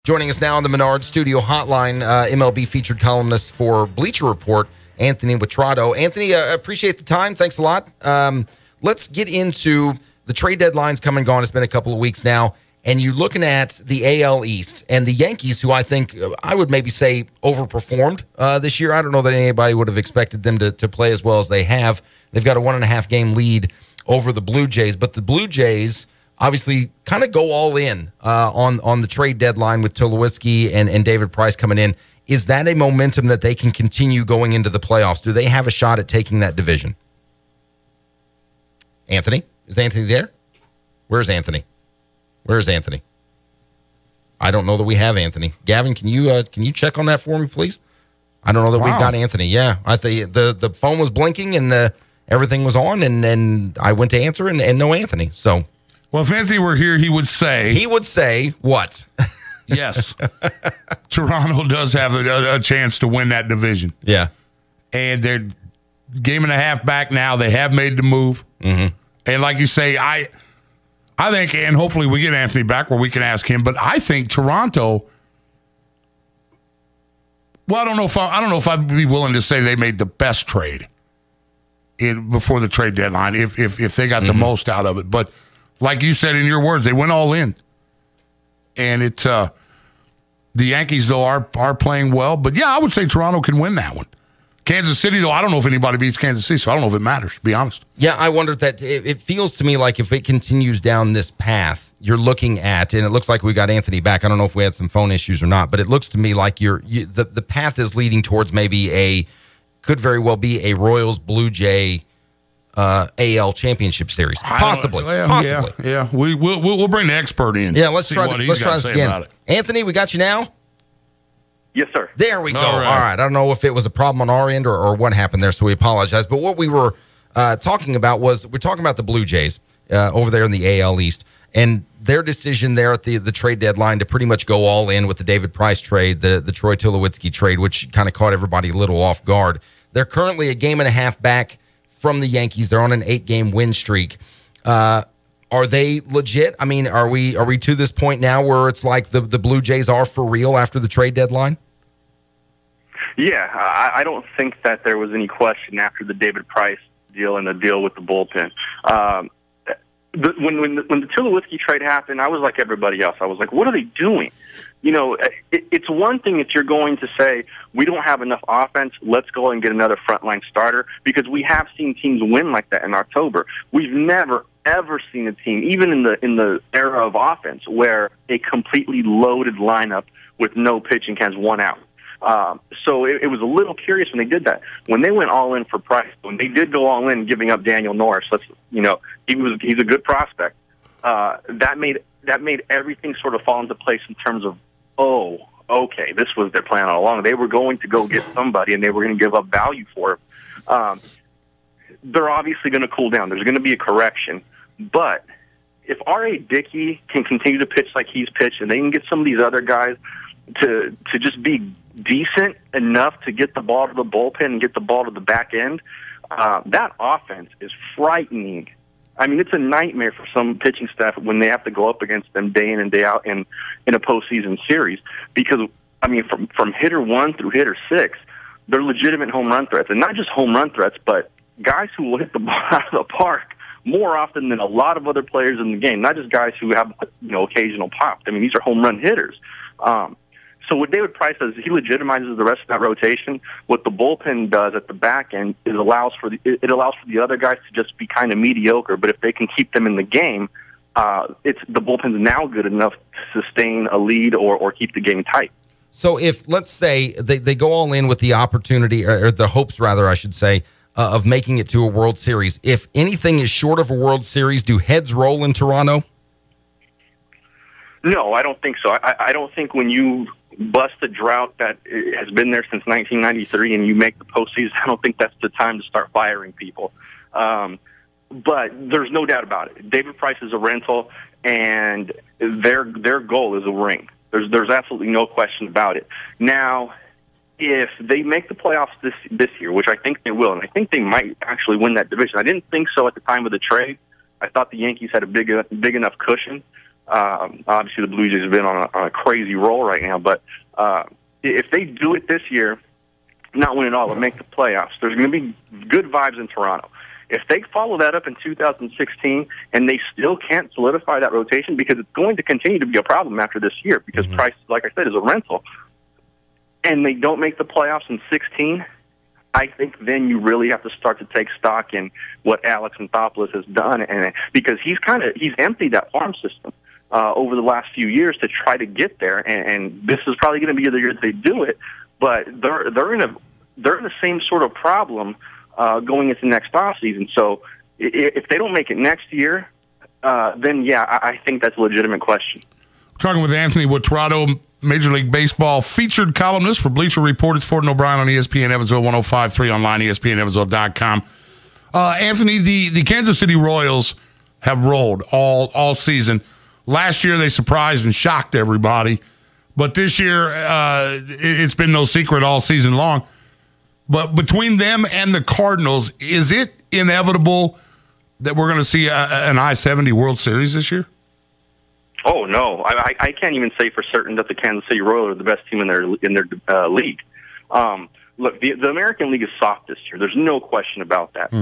Joining us now on the Menard Studio Hotline, MLB Featured Columnist for Bleacher Report, Anthony Witrado. Anthony, appreciate the time. Thanks a lot. Let's get into the trade deadlines come and gone. It's been a couple of weeks now. And you're looking at the AL East and the Yankees, who I think I would maybe say overperformed this year. I don't know that anybody would have expected them to play as well as they have. They've got a 1.5 game lead over the Blue Jays. But the Blue Jays obviously kind of go all in on the trade deadline with Tulowitzki and David Price coming in. Is that a momentum that they can continue going into the playoffs? Do they have a shot at taking that division? Anthony? Is Anthony there? Where's Anthony? Where's Anthony? I don't know that we have Anthony. Gavin, can you check on that for me, please? I don't know that we've got Anthony. Yeah, I think the phone was blinking and everything was on, and I went to answer and no Anthony. So, well, if Anthony were here, he would say what? Yes, Toronto does have a chance to win that division. Yeah, and they're game and a half back now. They have made the move, and like you say, I think, and hopefully we get Anthony back where we can ask him. But I think Toronto. Well, I don't know if I'd be willing to say they made the best trade before the trade deadline if they got the most out of it. But like you said in your words, they went all in, and it's the Yankees though are playing well. But yeah, I would say Toronto can win that one. Kansas City, though, I don't know if anybody beats Kansas City, so I don't know if it matters, to be honest. Yeah, I wonder that it feels to me like if it continues down this path, you're looking at, and it looks like we got Anthony back. I don't know if we had some phone issues or not, but it looks to me like the path is leading towards maybe could very well be a Royals Blue Jay AL Championship Series. Possibly. Yeah. We'll bring the expert in. Yeah, let's try this again. Anthony, we got you now? Yes, sir. There we go. All right. I don't know if it was a problem on our end or what happened there, so we apologize. But what we were talking about was we're talking about the Blue Jays over there in the AL East and their decision there at the trade deadline to pretty much go all in with the David Price trade, the Troy Tulowitzki trade, which kind of caught everybody a little off guard. They're currently a game and a half back from the Yankees. They're on an 8-game win streak. Are they legit? I mean, are we to this point now where it's like the Blue Jays are for real after the trade deadline? Yeah, I don't think that there was any question after the David Price deal and the deal with the bullpen. When the Tulowitzki trade happened, I was like everybody else. I was like, what are they doing? You know, it's one thing if you're going to say, we don't have enough offense, let's go and get another frontline starter, because we have seen teams win like that in October. We've never, ever seen a team, even in the era of offense, where a completely loaded lineup with no pitching has won out. So it was a little curious when they did that. When they went all in for Price, when they did go all in, giving up Daniel Norris, he's a good prospect. That made everything sort of fall into place in terms of, oh, okay, this was their plan all along. They were going to go get somebody, and they were going to give up value for him. They're obviously going to cool down. There's going to be a correction, but if R.A. Dickey can continue to pitch like he's pitched, and they can get some of these other guys to just be decent enough to get the ball to the bullpen and get the ball to the back end, that offense is frightening. I mean, it's a nightmare for some pitching staff when they have to go up against them day in and day out in a postseason series, because, I mean, from hitter 1 through hitter 6, they're legitimate home run threats, and not just home run threats, but guys who will hit the ball out of the park more often than a lot of other players in the game, not just guys who have, occasional pops. I mean, these are home run hitters. So what David Price does is he legitimizes the rest of that rotation. What the bullpen does at the back end is it allows for the other guys to just be kind of mediocre. But if they can keep them in the game, the bullpen's now good enough to sustain a lead or keep the game tight. So if, let's say, they go all in with the opportunity, or the hopes, rather, I should say, of making it to a World Series, if anything is short of a World Series, do heads roll in Toronto? No, I don't think so. I don't think when you bust a drought that has been there since 1993 and you make the postseason, I don't think that's the time to start firing people. But there's no doubt about it. David Price is a rental, and their goal is a ring. There's absolutely no question about it. Now, if they make the playoffs this year, which I think they will, and I think they might actually win that division. I didn't think so at the time of the trade. I thought the Yankees had a big enough cushion. Obviously, the Blue Jays have been on a crazy roll right now, but if they do it this year, not win it all, but make the playoffs, there's going to be good vibes in Toronto. If they follow that up in 2016 and they still can't solidify that rotation, because it's going to continue to be a problem after this year, because Price, like I said, is a rental, and they don't make the playoffs in 16, I think then you really have to start to take stock in what Alex Anthopoulos has done, and because he's emptied that farm system over the last few years to try to get there, and this is probably going to be the year they do it, but they're in the same sort of problem going into next offseason. So if they don't make it next year, then yeah, I think that's a legitimate question. Talking with Anthony Witrado, Major League Baseball featured columnist for Bleacher Report. It's Ford and O'Brien on ESPN Evansville 105.3 online, ESPNEvansville.com. Anthony, the Kansas City Royals have rolled all season. Last year they surprised and shocked everybody, but this year it's been no secret all season long. But between them and the Cardinals, is it inevitable that we're going to see an I-70 World Series this year? Oh no, I can't even say for certain that the Kansas City Royals are the best team in their league. Look, the American League is soft this year. There's no question about that.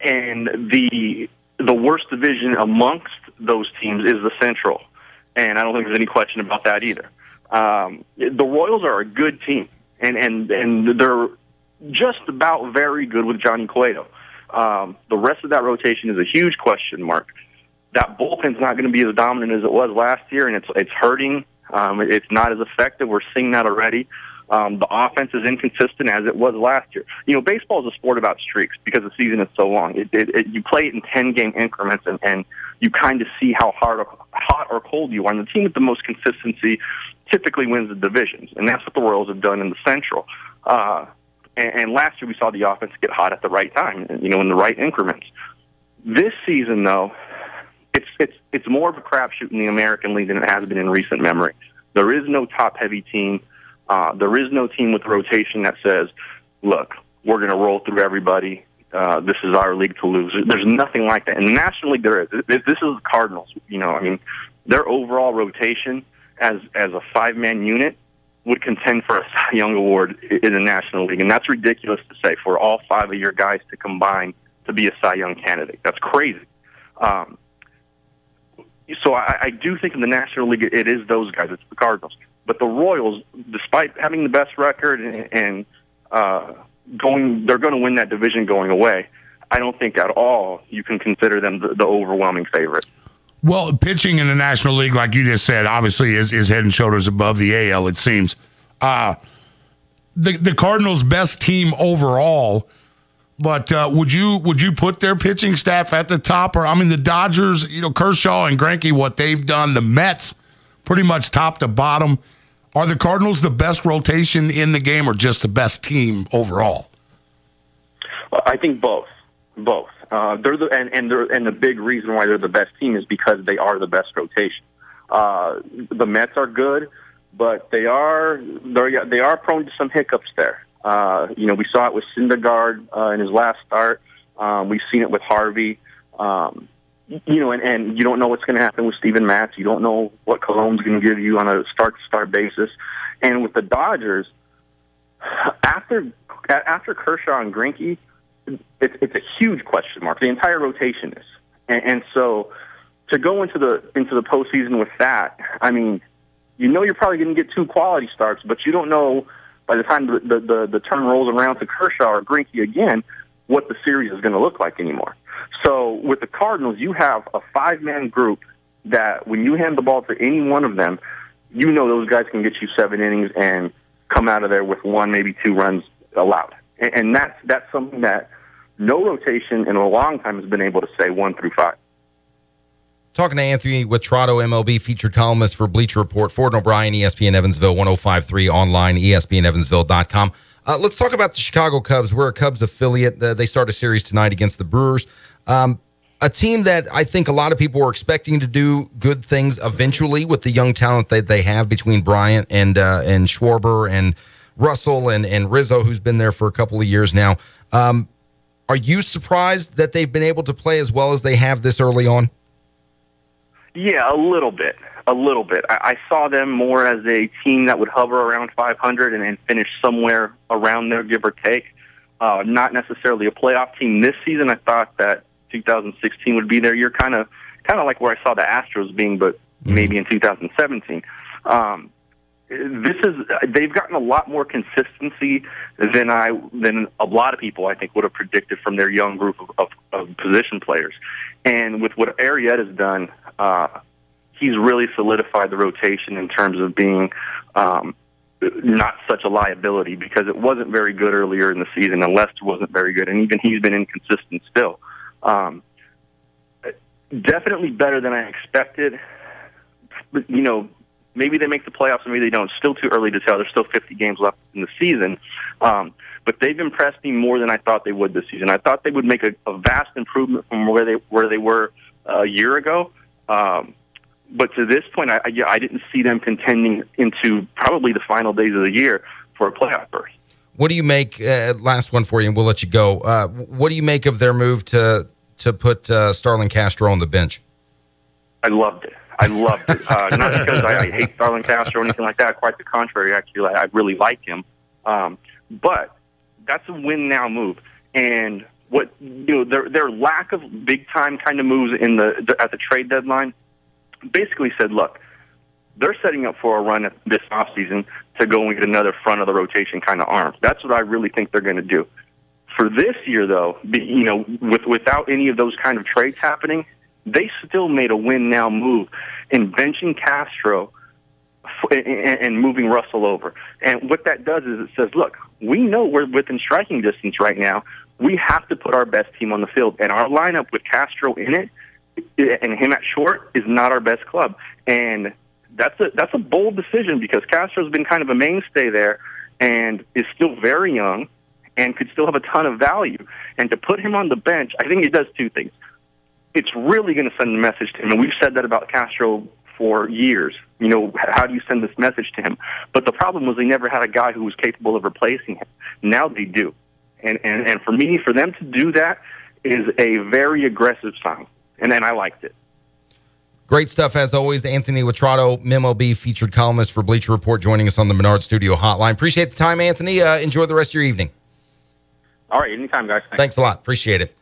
And the worst division amongst those teams is the Central, and I don't think there's any question about that either. The Royals are a good team, and they're just about very good with Johnny Cueto. The rest of that rotation is a huge question mark. That bullpen's not going to be as dominant as it was last year, and it's hurting. It's not as effective. We're seeing that already. The offense is inconsistent as it was last year. You know, baseball is a sport about streaks because the season is so long. You play it in 10-game increments, and you kind of see how hot or cold you are. And the team with the most consistency typically wins the divisions, and that's what the Royals have done in the Central. And last year we saw the offense get hot at the right time, in the right increments. This season, though, it's more of a crapshoot in the American League than it has been in recent memory. There is no top-heavy team. There is no team with rotation that says, look, we're going to roll through everybody. This is our league to lose. There's nothing like that. In the National League, there is. This is the Cardinals. Their overall rotation as a five-man unit would contend for a Cy Young Award in the National League. And that's ridiculous to say, for all five of your guys to combine to be a Cy Young candidate. That's crazy. So I do think in the National League it is those guys. It's the Cardinals. But the Royals, despite having the best record and they're going to win that division going away, I don't think at all you can consider them the overwhelming favorite. Well, pitching in the National League, like you just said, obviously is head and shoulders above the AL, it seems. The Cardinals' best team overall, but would you put their pitching staff at the top? Or, the Dodgers, Kershaw and Greinke, what they've done, the Mets, pretty much top to bottom. Are the Cardinals the best rotation in the game or just the best team overall? Well, I think both. They're the big reason why they're the best team is because they are the best rotation. The Mets are good, but they are prone to some hiccups there. We saw it with Syndergaard in his last start. We've seen it with Harvey. And you don't know what's going to happen with Steven Matz. You don't know what Cologne's going to give you on a start-to-start basis. And with the Dodgers, after Kershaw and Greinke, it's a huge question mark. The entire rotation is, and so to go into the postseason with that, you're probably going to get two quality starts, but you don't know by the time the turn rolls around to Kershaw or Greinke again what the series is going to look like anymore. So with the Cardinals, you have a five-man group that when you hand the ball to any one of them, those guys can get you 7 innings and come out of there with 1, maybe 2 runs allowed. And that's something that no rotation in a long time has been able to say 1 through 5. Talking to Anthony Witrado, MLB featured columnist for Bleacher Report, Ford and O'Brien, ESPN Evansville 105.3 online, ESPNEvansville.com. Let's talk about the Chicago Cubs. We're a Cubs affiliate. They start a series tonight against the Brewers. A team that I think a lot of people were expecting to do good things eventually with the young talent that they have between Bryant and Schwarber and Russell and Rizzo, who's been there for a couple of years now. Are you surprised that they've been able to play as well as they have this early on? Yeah, a little bit. A little bit. I saw them more as a team that would hover around 500 and finish somewhere around there, give or take. Not necessarily a playoff team this season. I thought that 2016 would be their year, kind of like where I saw the Astros being, but maybe in 2017. They've gotten a lot more consistency than a lot of people, I think, would have predicted from their young group of position players. And with what Arrieta's done, he's really solidified the rotation in terms of being not such a liability, because it wasn't very good earlier in the season, and Lester wasn't very good, and even he's been inconsistent still. Definitely better than I expected. But, maybe they make the playoffs, maybe they don't. Still too early to tell. There's still 50 games left in the season. But they've impressed me more than I thought they would this season. I thought they would make a vast improvement from where they were a year ago. But to this point, I didn't see them contending into probably the final days of the year for a playoff berth. What do you make? Last one for you, and we'll let you go. What do you make of their move to put Starlin Castro on the bench? I loved it. Not because I hate Starlin Castro or anything like that. Quite the contrary. Actually, I really like him. But that's a win now move. And what their lack of big time kind of moves at the trade deadline basically said, look, they're setting up for a run this offseason to go and get another front of the rotation kind of arm. That's what I really think they're going to do. For this year, though, without any of those kind of trades happening, they still made a win-now move in benching Castro and moving Russell over. And what that does is it says, look, we know we're within striking distance right now. We have to put our best team on the field. And our lineup with Castro in it and him at short is not our best club. And that's a bold decision, because Castro's been kind of a mainstay there and is still very young and could still have a ton of value. And to put him on the bench, I think it does two things. It's really going to send a message to him, and we've said that about Castro for years. How do you send this message to him? But the problem was they never had a guy who was capable of replacing him. Now they do. And for me, for them to do that is a very aggressive sign, and then I liked it. Great stuff, as always. Anthony Witrado, MLB featured columnist for Bleacher Report, joining us on the Menard Studio Hotline. Appreciate the time, Anthony. Enjoy the rest of your evening. All right, anytime, guys. Thanks a lot. Appreciate it.